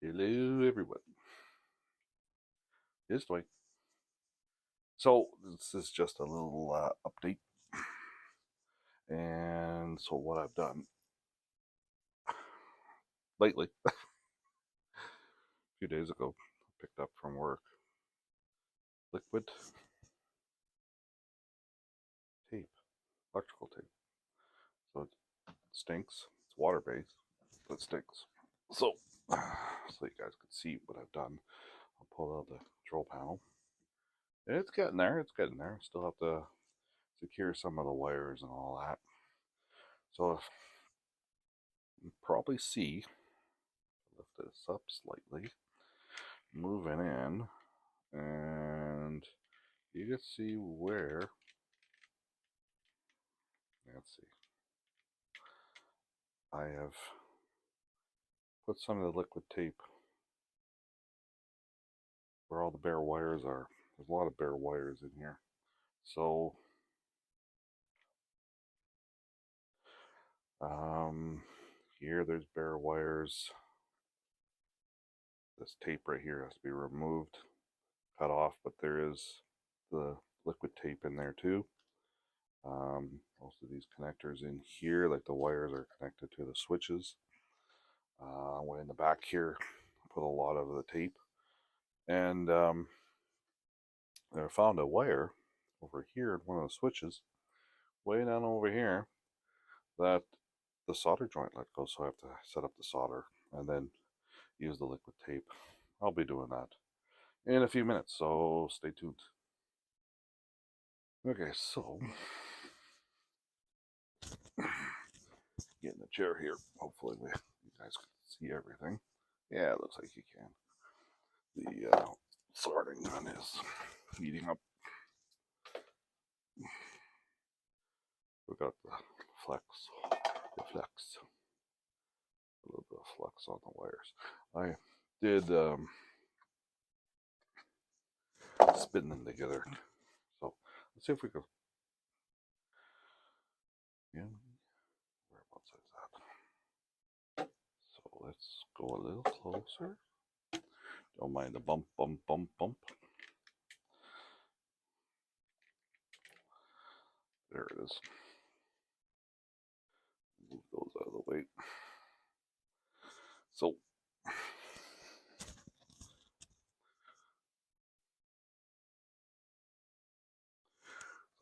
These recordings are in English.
Hello, everyone. It's Dwight. So this is just a little update, and so what I've done lately, a few days ago, picked up from work liquid tape, electrical tape. So it stinks. It's water based, but it stinks. So, so you guys can see what I've done. I'll pull out the control panel. It's getting there. It's getting there. Still have to secure some of the wires and all that. So if you probably see, lift this up slightly, moving in, and you can see where, let's see, I have put some of the liquid tape where all the bare wires are. There's a lot of bare wires in here. So, here there's bare wires. This tape right here has to be removed, cut off, but there is the liquid tape in there too. Most of these connectors in here, like the wires are connected to the switches. Way in the back here, I put a lot of the tape. And I found a wire over here at one of the switches, way down over here, that the solder joint let go. So I have to set up the solder and then use the liquid tape. I'll be doing that in a few minutes, so stay tuned. Okay, so get in the chair here. Hopefully you guys can see everything. Yeah, it looks like you can. The soldering gun is heating up. We got the flex, a little bit of flux on the wires. I did spin them together. So let's see if we can. Yeah, whereabouts is that? So let's go a little closer. Don't mind the bump, bump, bump, bump. There it is. Move those out of the way. So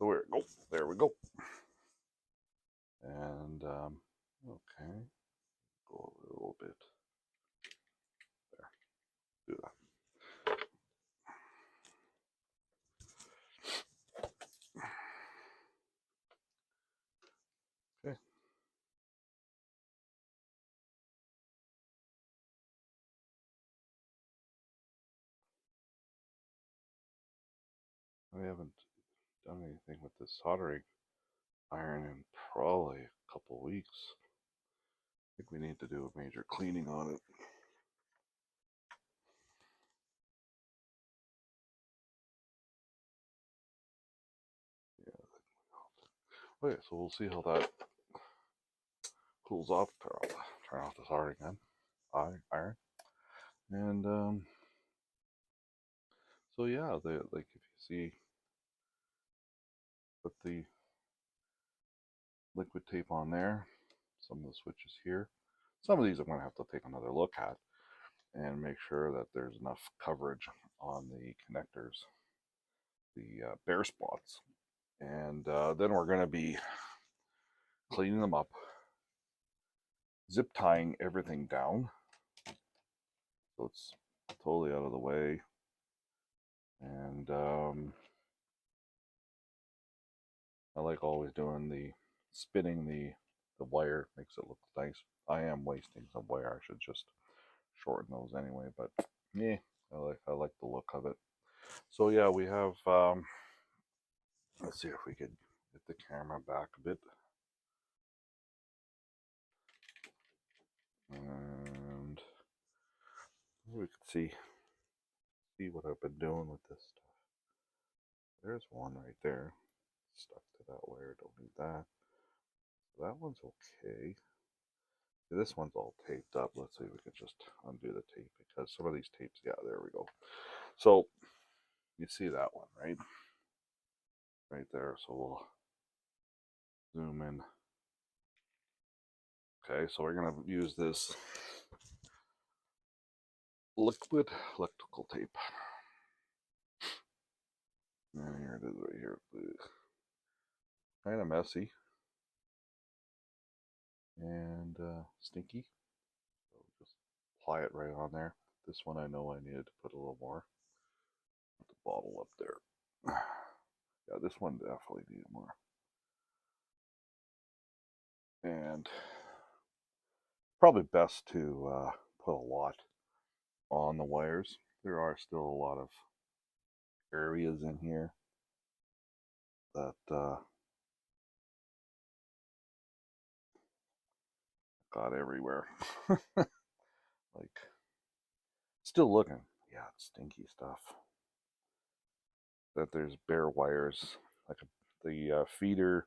there we go. There we go. And okay, go a little bit there. Do that. Okay. I haven't done anything with this soldering iron in probably a couple weeks. I think we need to do a major cleaning on it. Yeah. Okay, so we'll see how that cools off. Turn off the soldering gun, iron, and so yeah, like if you see, put the liquid tape on there. Some of the switches here. Some of these I'm going to have to take another look at and make sure that there's enough coverage on the connectors, the bare spots, and then we're going to be cleaning them up, zip tying everything down so it's totally out of the way, and I like always doing the spinning the wire, makes it look nice. I am wasting some wire. I should just shorten those anyway, but yeah, I like the look of it. So yeah, we have let's see if we could get the camera back a bit. And we can see what I've been doing with this stuff. There's one right there. Stuck to that wire, don't need that. So that one's okay. This one's all taped up. Let's see if we can just undo the tape because some of these tapes, yeah, there we go. So you see that one, right? Right there. So we'll zoom in. Okay, so we're going to use this liquid electrical tape. And here it is right here. Kind of messy and stinky. So just apply it right on there. This one I know I needed to put a little more. Put the bottle up there. Yeah, this one definitely needed more. And probably best to put a lot on the wires. There are still a lot of areas in here that got everywhere. Like, still looking. Yeah, it's stinky stuff. That there's bare wires, like the feeder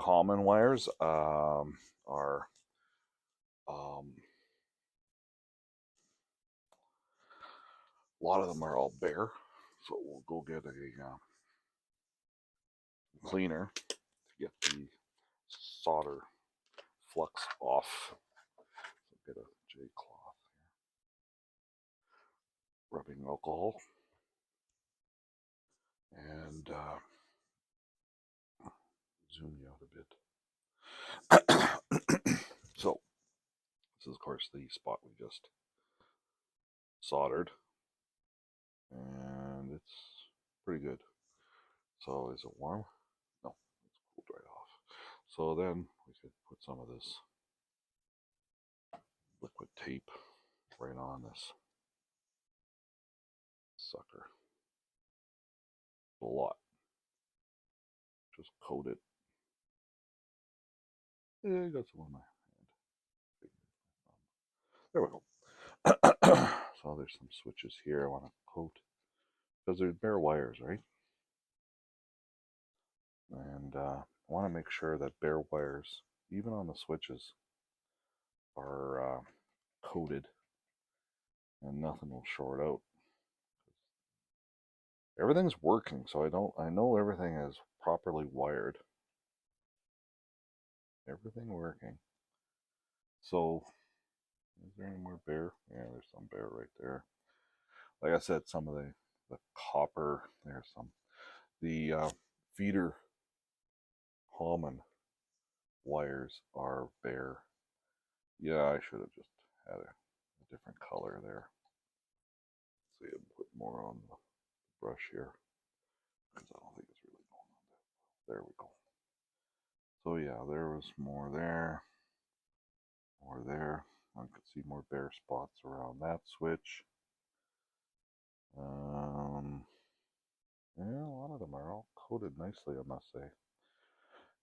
common wires are a lot of them are all bare. So we'll go get a cleaner to get the solder flux off. So get a J cloth here, rubbing alcohol, and zoom you out a bit. So this is of course the spot we just soldered, and it's pretty good. So is it warm? No, it's cooled right off. So then we could put some of this liquid tape right on this sucker. A lot. Just coat it. Yeah, I got some on my hand. There we go. So there's some switches here I want to coat because there's bare wires, right? And I want to make sure that bare wires, even on the switches, are coated and nothing will short out. Everything's working, so I know everything is properly wired. Everything working. So is there any more bare? Yeah, there's some bare right there. Like I said, some of the copper, there's some. The feeder common wires are bare. Yeah, I should have just had a different color there. Let's see, I'll put more on the brush here because I don't think it's really going on that. There we go. So yeah, there was more there, more there. I could see more bare spots around that switch. Yeah, a lot of them are all coated nicely, I must say.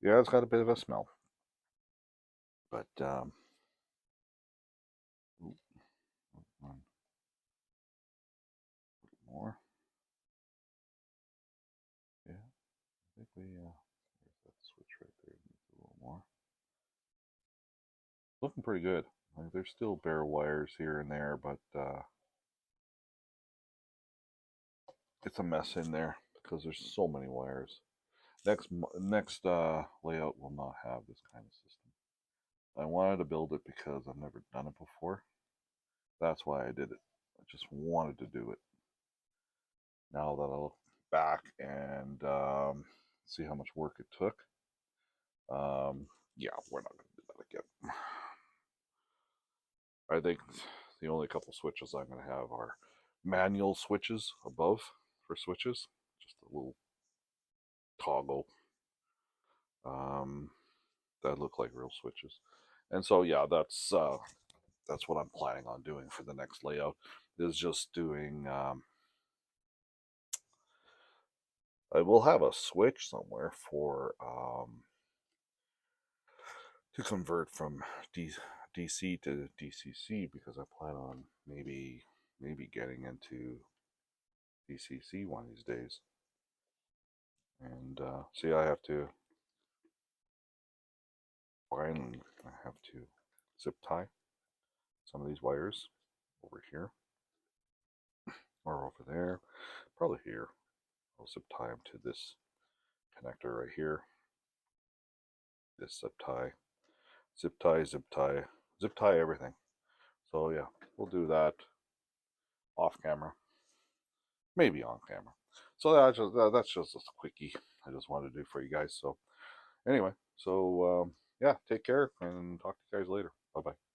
Yeah, it's got a bit of a smell, but ooh, one more. Yeah, I think there's that switch right there. Needs a little more. Looking pretty good. Like, there's still bare wires here and there, but it's a mess in there because there's so many wires. Next layout will not have this kind of system. I wanted to build it because I've never done it before. That's why I did it. I just wanted to do it. Now that I look back and see how much work it took, yeah, we're not going to do that again. I think the only couple switches I'm going to have are manual switches above for switches, just a little toggle that look like real switches. And so yeah, that's what I'm planning on doing for the next layout. Is just doing. I will have a switch somewhere for to convert from DC to DCC because I plan on maybe getting into DCC one of these days. And see, I have to zip tie some of these wires over here or over there, probably here. I'll zip tie them to this connector right here. This zip tie, zip tie, zip tie, zip tie everything. So yeah, we'll do that off camera, maybe on camera. So that's just a quickie I just wanted to do for you guys. So anyway, so yeah, take care and talk to you guys later. Bye bye.